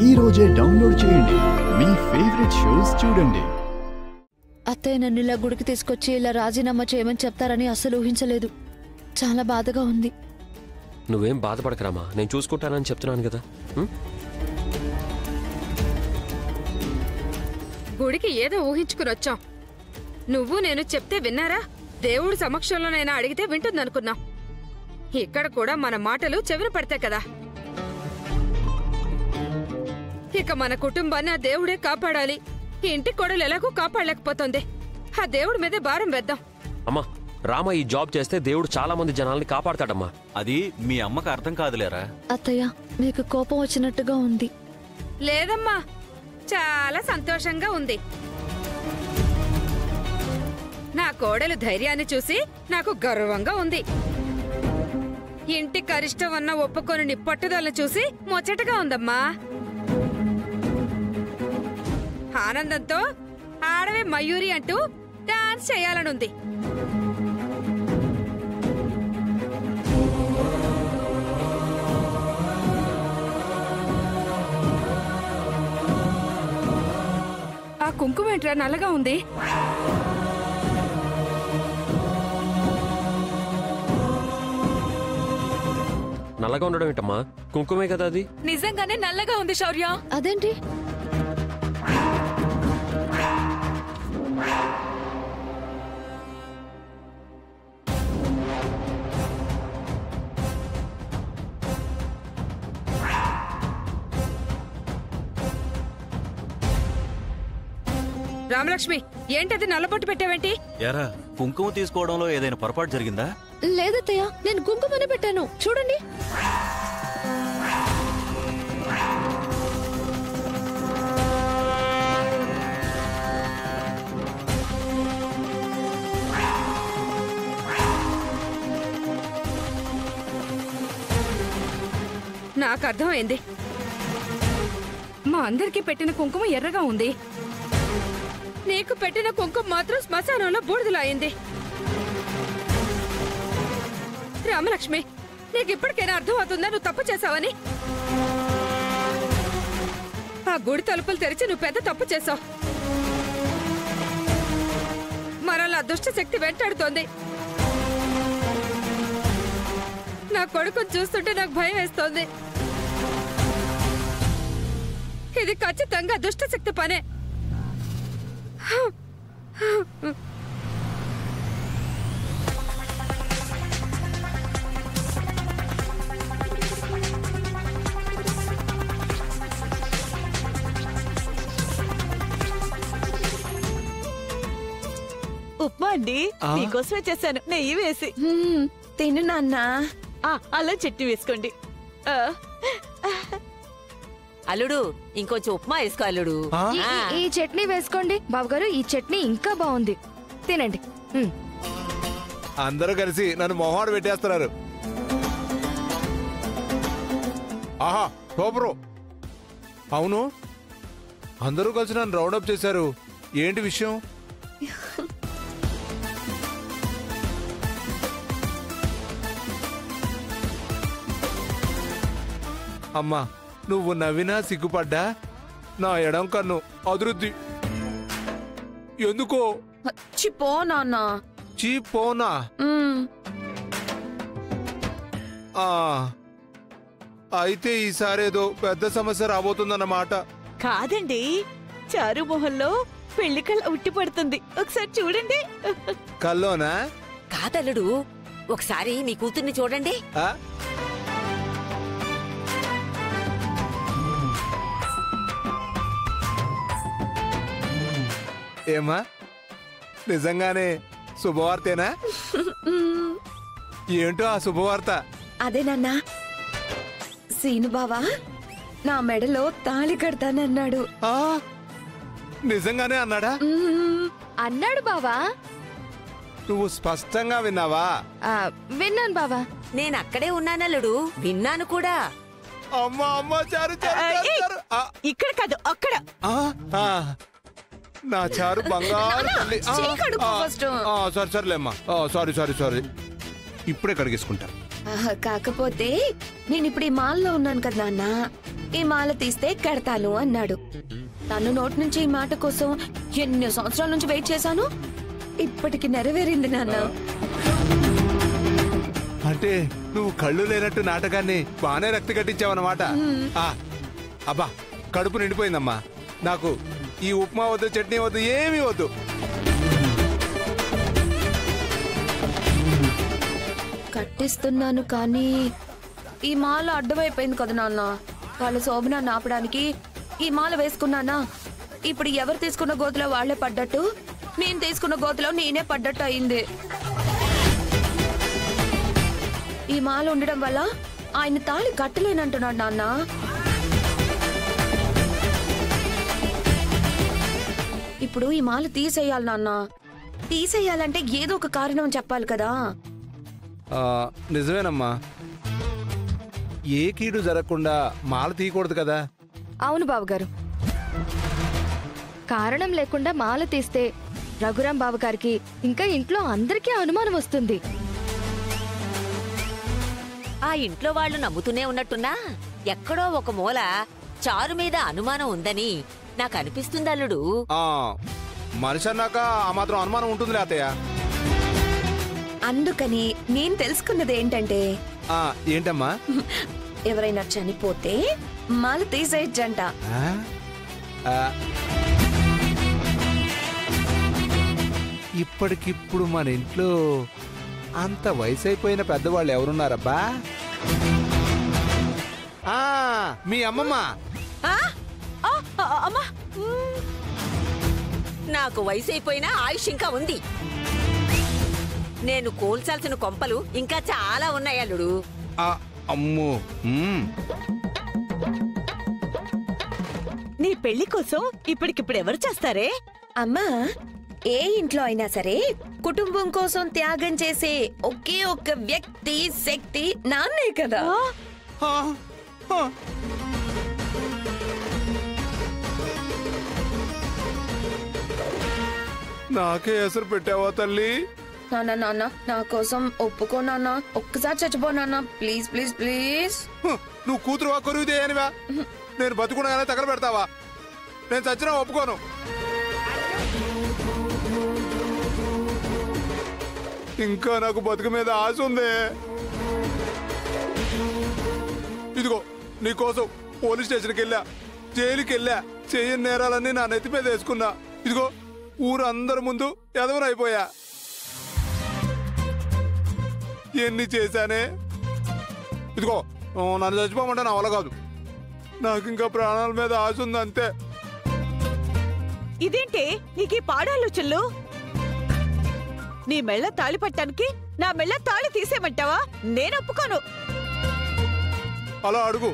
ఈ రోజే డౌన్లోడ్ చేయండి. మీ ఫేవరెట్ షోస్ చూడండి. అత్తయ్య నన్ను ఇలా గుడికి తీసుకొచ్చి ఇలా రాజీనామా చేయమని చెప్తారని అస్సలు ఊహించలేదు. చాలా బాధగా ఉంది. నువ్వేం బాధపడకరామా, నేను చూసుకుంటానని చెప్తున్నాను కదా. గుడికి ఏదో ఊహించుకుని వచ్చాం. నువ్వు నేను చెప్తే విన్నారా? దేవుడి సమక్షంలోనైనా అడిగితే వింటుందనుకున్నాం. ఇక్కడ కూడా మన మాటలు చెవిన పడతాయి కదా. ఇక మన కుటుంబాన్ని ఆ దేవుడే కాపాడాలి. ఈ ఇంటి కోడలు ఎలాగూ కాపాడలేకపోతుంది. ఆ దేవుడి మీదే భారం వేద్దాం. అమ్మా, రామ ఈ జాబ్ చేస్తే దేవుడు చాలా మంది జనాల్ని కాపాడతాడమ్మా. అది మీ అమ్మకు అర్థం కాదులేరా. అత్తయ్య, మీకు కోపం వచ్చినట్టుగా ఉంది. లేదమ్మా, చాలా సంతోషంగా ఉంది. నా కోడలు ధైర్యాన్ని చూసి నాకు గర్వంగా ఉంది. ఇంటి కరిష్టం అన్న ఒప్పుకొని పట్టుదలను చూసి ముచ్చటగా ఉందమ్మా. ఆనందంతో ఆడవే మయూరి అంటూ డాన్స్ చేయాలనుంది. ఆ కుంకుమ ఏంట్రా నల్లగా ఉంది? నల్లగా ఉండడం ఏంటమ్మా? కుంకుమే కదా అది. నిజంగానే నల్లగా ఉంది శౌర్య. అదేంటి? రామలక్ష్మి, ఏంటది నల్లబొట్టు పెట్టావేంటి? ఎరా, కుంకుమ తీసుకోవడంలో ఏదైనా పొరపాటు జరిగిందా? లేదత్తయ్య, నేను కుంకుమని పెట్టాను. చూడండి. నాకు అర్థమైంది. మా అందరికి పెట్టిన కుంకుమ ఎర్రగా ఉంది. నీకు పెట్టిన కుంకుమ మాత్రం శ్మశానంలో బూడిదలా అయింది. రామలక్ష్మి, నీకు ఇప్పటికైనా అర్థం అవుతుందా నువ్వు తప్పు చేశావని? ఆ గుడి తలుపులు తెరిచి నువ్వు పెద్ద తప్పు చేశావు. మరలా దుష్ట శక్తి వెంటాడుతోంది. నా కొడుకుని చూస్తుంటే నాకు భయం వేస్తోంది. ఇది ఖచ్చితంగా దుష్ట శక్తి పనే. ఉప్మా అండి, నీకోసమే చేశాను, నెయ్యి వేసి. తిను నాన్న. అలా చట్నీ వేసుకోండి. అల్లుడు, ఇంకొంచెం ఉప్మా వేసుకో అల్లుడు. ఈ చట్నీ వేసుకోండి బావగారు. ఈ చట్నీ ఇంకా బాగుంది, తినండి. అందరూ కలిసి నన్ను మొహాడు పెట్టేస్తున్నారు. ఆహా, సూపరు. అవును, అందరూ కలిసి నన్ను రౌండప్ చేశారు. ఏంటి విషయం? అమ్మా, నువ్వు నవ్వినా సిగ్గుపడ్డా నా ఎడం కన్ను అదురుద్ది. ఎందుకో? చిపో నాన్న. చీపోనా? అయితే ఈసారేదో పెద్ద సమస్య రాబోతుందన్నమాట. కాదండి, చారు మొహంలో పెళ్లి కళ ఉట్టి పడుతుంది. ఒకసారి చూడండి. కల్లోనా? కాదల్లుడు, ఒకసారి మీ కూతుర్ని చూడండి. ఏమా, నిజంగానే శుభవార్తేనా? ఏంటో ఆ శుభవార్త? అదే నాన్న, సీను బావా నా మెడలో తాళి కడతానన్నాడు. నిజంగానే అన్నాడా? అన్నాడు బావా. నువ్వు స్పష్టంగా విన్నావా? విన్నాను బావా. నేను అక్కడే ఉన్నానల్లుడు, విన్నాను కూడా. అమ్మా అమ్మా, చారు ఇక్కడ కాదు, అక్కడ. నా చారు బంగారు తల్లి. సరేలేమ్మా. సారీ. ఇప్పుడే కడిగేసుకుంటా. కాకపోతే నేను ఇప్పుడు ఈ మాల్లో ఉన్నాను కదా నాన్న, ఈ మాల తీస్తే కడతాను అన్నాడు. తను నోటి నుంచి ఈ మాట కోసం ఎన్ని సంవత్సరాల నుంచి వెయిట్ చేశాను, ఇప్పటికి నెరవేరింది నాన్న. అంటే నువ్వు కళ్ళు లేనట్టు నాటకాన్ని బాగానే రక్తి కట్టించావన్నమాట. అబ్బా కడుపు నిండిపోయిందమ్మా. నాకు ఈ ఉప్మా వద్దు, చట్నీ వద్దు, ఏమీ వద్దు. కట్టిస్తున్నాను కానీ ఈ మాల అడ్డమైపోయింది కదా నాన్న. వాళ్ళ శోభనాన్ని ఆపడానికి ఈ మాల వేసుకున్నానా, ఇప్పుడు ఎవరు తీసుకున్న గోతులో వాళ్లే పడ్డట్టు, నేను తీసుకున్న గోతులో నేనే పడ్డట్టు అయింది. ఈ మాల ఉండడం వల్ల ఆయన తాళి కట్టలేనంటున్నాడు నాన్న. ఇప్పుడు ఈ మాల తీసేయాలి నాన్న. తీసేయాలంటే ఏదో ఒక కారణం చెప్పాలి కదా. నిజమేనమ్మా, ఏ కీడు జరగకుండా మాల తీయకూడదు కదా. అవును బావగారు, కారణం లేకుండా మాల తీస్తే రఘురాం బావగారికి ఇంకా ఇంట్లో అందరికీ అనుమానం వస్తుంది. ఆ ఇంట్లో వాళ్ళు నమ్ముతూనే ఉన్నట్టున్నా ఎక్కడో ఒక మూల చారు మీద అనుమానం ఉందని నాకు అనిపిస్తుంది అల్లుడు. మనిషి అన్నాక ఆ మాత్రం అనుమానం ఉంటుంది అత్తయ్య. అందుకని నేను తెలుసుకున్నది ఏంటంటే, ఏంటమ్మా? ఎవరైనా చనిపోతే మాల తీసేయచ్చంట. ఇప్పటికిప్పుడు మన ఇంట్లో అంత వయసు అయిపోయిన పెద్దవాళ్ళు ఎవరున్నారబ్బా? మీ అమ్మమ్మ. నాకు వయసు అయిపోయినా ఆయుష్ ఇంకా ఉంది. నేను కోల్చాల్సిన కొంపలు ఇంకా చాలా ఉన్నాయి అల్లుడు. అమ్మో, నీ పెళ్లి కోసం ఇప్పటికిప్పుడు ఎవరు చేస్తారే? అమ్మా, ఏ ఇంట్లో అయినా సరే కుటుంబం కోసం త్యాగం చేసే ఒకే ఒక్క వ్యక్తి, శక్తి నాన్నే కదా. నాకే ఎసరు పెట్టావా తల్లి? నాన్న నాన్న, నా కోసం ఒప్పుకో నాన్న. ఒక్కసారి చచ్చిపో నాన్న, ప్లీజ్ ప్లీజ్ ప్లీజ్. నువ్వు కూతురువా, కొరువుదే అనివా? నేను బతుకున్నాగానే తగలబెడతావా? నేను చచ్చినా ఒప్పుకోను. ఇంకా నాకు బతుకు మీద ఆశ ఉంది. ఇదిగో నీకోసం పోలీస్ స్టేషన్కి వెళ్ళా, జైలుకి వెళ్ళా, చేయని నేరాలన్నీ నా నెత్తి మీద వేసుకున్నా. ఇదిగో ఊరందరి ముందు ఎదవనైపోయా. ఎన్ని చేశానే? ఇదిగో నన్ను చచ్చిపోమంటే నా వల్ల కాదు. నాకు ఇంకా ప్రాణాల మీద ఆశ ఉంది అంతే. ఇదేంటి నీకు పాడాలోచనలు? నీ మెళ్ళ తాళి పట్టానికి నా మెళ్ళ తాళి తీసేయమంటావా? నేను ఒప్పుకోను. అలా అడుగు.